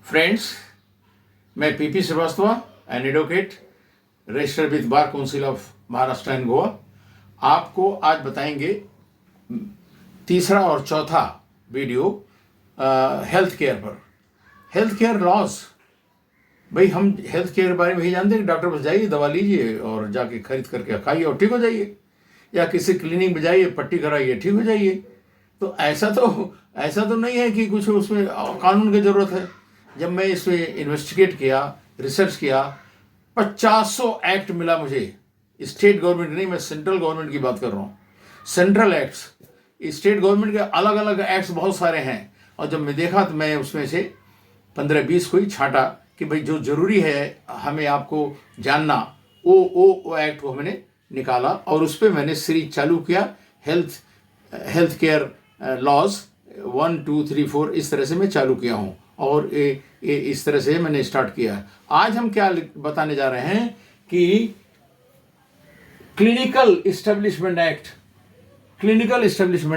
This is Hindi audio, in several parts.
फ्रेंड्स, मैं P P Srivastava, an advocate, registered with bar council of Maharashtra and Goa. आपको आज बताएंगे तीसरा और चौथा वीडियो हेल्थ केयर पर। हेल्थ केयर लॉस, भाई हम हेल्थ केयर के बारे में ही जानते हैं कि डॉक्टर पास जाइए, दवा लीजिए और जाके खरीद करके खाइए और ठीक हो जाइए, या किसी क्लिनिक में जाइए, पट्टी कराइए, ठीक हो जाइए। तो ऐसा तो नहीं है कि कुछ उसमें कानून की ज़रूरत है। जब मैं इस पर इन्वेस्टिगेट किया, रिसर्च किया, 50 एक्ट मिला मुझे। स्टेट गवर्नमेंट नहीं, मैं सेंट्रल गवर्नमेंट की बात कर रहा हूँ। सेंट्रल एक्ट्स, स्टेट गवर्नमेंट के अलग अलग एक्ट्स बहुत सारे हैं। और जब मैं देखा तो मैं उसमें से 15-20 को ही छांटा कि भाई जो ज़रूरी है हमें आपको जानना, वो एक्ट को मैंने निकाला और उस पर मैंने सीरीज चालू किया। हेल्थ केयर लॉज 1, 2, 3, 4 इस तरह से मैं चालू किया हूँ और इस तरह से मैंने स्टार्ट किया। आज हम क्या बताने जा रहे हैं कि क्लिनिकल इस्टेब्लिशमेंट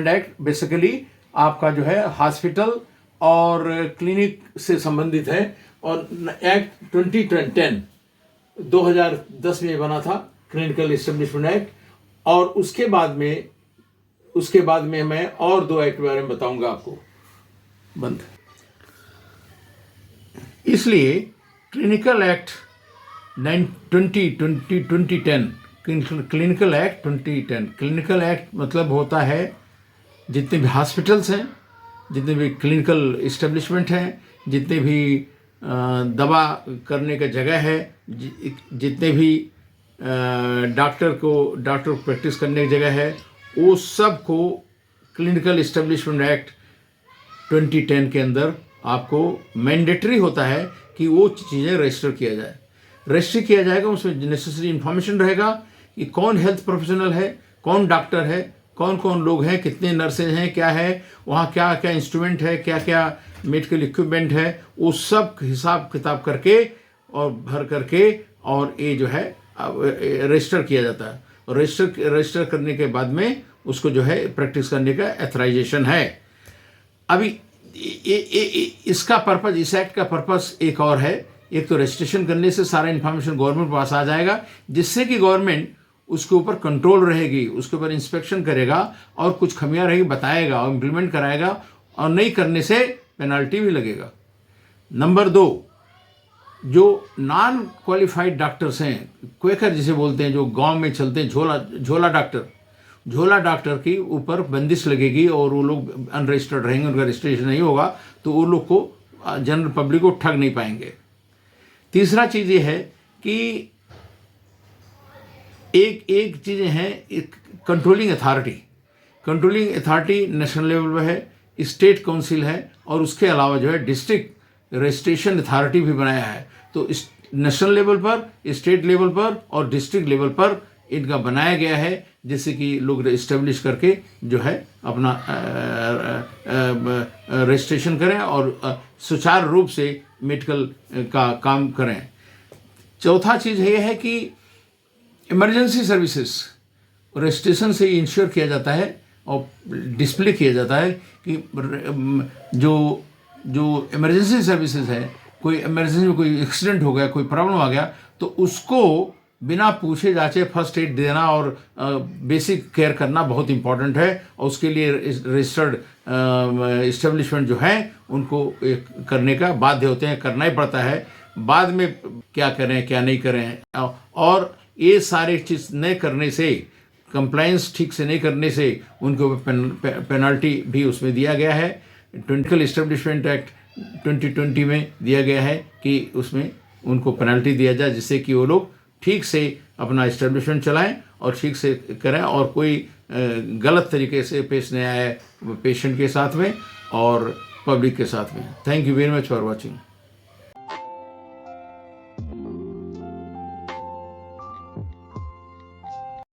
एक्ट बेसिकली आपका जो है हॉस्पिटल और क्लिनिक से संबंधित है। और एक्ट 2010 में बना था क्लिनिकल इस्टेब्लिशमेंट एक्ट। और उसके बाद में मैं और 2 एक्ट के बारे में बताऊंगा आपको। बंद। इसलिए clinical act 2010, clinical act 2010, clinical act मतलब होता है जितने भी हॉस्पिटल्स हैं, जितने भी क्लिनिकल इस्टेब्लिशमेंट हैं, जितने भी दवा करने का जगह है, जितने भी डॉक्टर प्रैक्टिस करने की जगह है, वो सब को क्लिनिकल इस्टेब्लिशमेंट एक्ट 2010 के अंदर आपको मैंडेटरी होता है कि वो चीज़ें रजिस्टर किया जाए। रजिस्टर किया जाएगा, उसमें नेसेसरी इन्फॉर्मेशन रहेगा कि कौन हेल्थ प्रोफेशनल है, कौन डॉक्टर है, कौन कौन लोग हैं, कितने नर्सेज हैं, क्या है वहाँ, क्या क्या इंस्ट्रूमेंट है, क्या क्या मेडिकल इक्विपमेंट है, वो सब हिसाब किताब करके और भर करके और ये जो है रजिस्टर किया जाता है। और रजिस्टर करने के बाद में उसको जो है प्रैक्टिस करने का एथराइजेशन है। अभी इसका पर्पस, इस एक्ट का पर्पस एक और है। एक तो रजिस्ट्रेशन करने से सारा इन्फॉर्मेशन गवर्नमेंट के पास आ जाएगा, जिससे कि गवर्नमेंट उसके ऊपर कंट्रोल रहेगी, उसके ऊपर इंस्पेक्शन करेगा और कुछ खामियां रहेगी बताएगा और इम्प्लीमेंट कराएगा, और नहीं करने से पेनल्टी भी लगेगा। नंबर 2, जो नॉन क्वालिफाइड डॉक्टर्स हैं, क्वेकर जिसे बोलते हैं, जो गांव में चलते हैं, झोला डॉक्टर की ऊपर बंदिश लगेगी और वो लोग अनरजिस्टर्ड रहेंगे, उनका रजिस्ट्रेशन नहीं होगा, तो वो लोग को, जनरल पब्लिक को ठग नहीं पाएंगे। तीसरा चीज़ ये है कि एक चीज़ें हैं, कंट्रोलिंग अथॉरिटी नेशनल लेवल पर है, स्टेट काउंसिल है, और उसके अलावा जो है डिस्ट्रिक्ट रजिस्ट्रेशन अथॉरिटी भी बनाया है। तो इस नेशनल लेवल पर, स्टेट लेवल पर और डिस्ट्रिक्ट लेवल पर इनका बनाया गया है, जिससे कि लोग इस्टेब्लिश करके जो है अपना रजिस्ट्रेशन करें और सुचारू रूप से मेडिकल का काम करें। चौथा चीज़ ये है कि इमरजेंसी सर्विसेज रजिस्ट्रेशन से इंश्योर किया जाता है और डिस्प्ले किया जाता है कि जो इमरजेंसी सर्विसेज है, कोई इमरजेंसी में कोई एक्सीडेंट हो गया, कोई प्रॉब्लम आ गया, तो उसको बिना पूछे जाचे फर्स्ट एड देना और बेसिक केयर करना बहुत इंपॉर्टेंट है। और उसके लिए रजिस्टर्ड इस्टेब्लिशमेंट जो है उनको करने का बाध्य होते हैं, करना ही पड़ता है। बाद में क्या करें क्या नहीं करें, और ये सारे चीज़ नहीं करने से, कंप्लायंस ठीक से नहीं करने से उनको पेनल्टी भी उसमें दिया गया है। क्लिनिकल इस्टेब्लिशमेंट एक्ट 2020 में दिया गया है कि उसमें उनको पेनल्टी दिया जाए, जिससे कि वो लोग ठीक से अपना इस्टेब्लिशमेंट चलाएं और ठीक से करें और कोई गलत तरीके से पेश नहीं आए पेशेंट के साथ में और पब्लिक के साथ में। Thank you very much for watching.